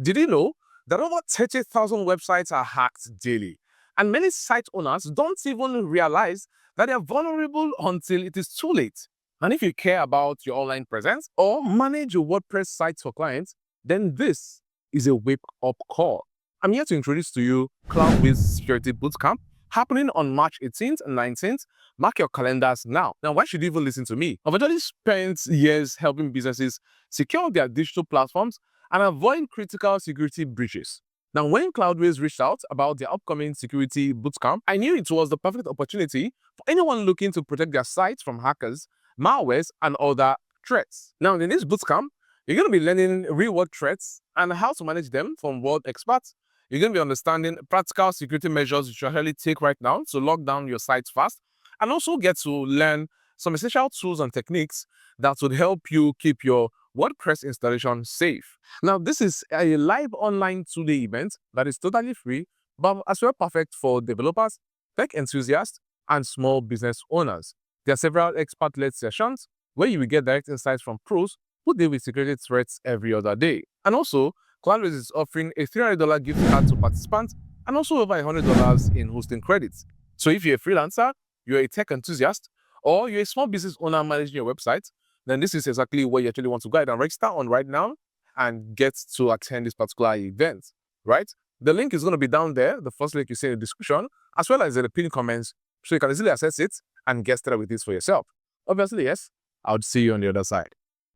Did you know that over 30,000 websites are hacked daily? And many site owners don't even realize that they are vulnerable until it is too late. And if you care about your online presence or manage your WordPress site for clients, then this is a wake-up call. I'm here to introduce to you Cloudways Security Bootcamp happening on March 18th and 19th. Mark your calendars now. Now, why should you even listen to me? I've already spent years helping businesses secure their digital platforms and avoid critical security breaches. Now, when Cloudways reached out about their upcoming security bootcamp, I knew it was the perfect opportunity for anyone looking to protect their sites from hackers, malwares, and other threats. Now, in this bootcamp, you're going to be learning real-world threats and how to manage them from world experts. You're going to be understanding practical security measures you should actually take right now to lock down your sites fast, and also get to learn some essential tools and techniques that would help you keep your WordPress installation safe. Now, this is a live online 2-day event that is totally free, but as well perfect for developers, tech enthusiasts, and small business owners. There are several expert-led sessions where you will get direct insights from pros who deal with security threats every other day. And also, Cloudways is offering a $300 gift card to participants and also over $100 in hosting credits. So if you're a freelancer, you're a tech enthusiast, or you're a small business owner managing your website, then this is exactly what you actually want to go ahead and register on right now and get to attend this particular event, right? The link is going to be down there, the first link you see in the description, as well as in the pinned comments, so you can easily access it and get started with this for yourself. Obviously, yes, I would see you on the other side.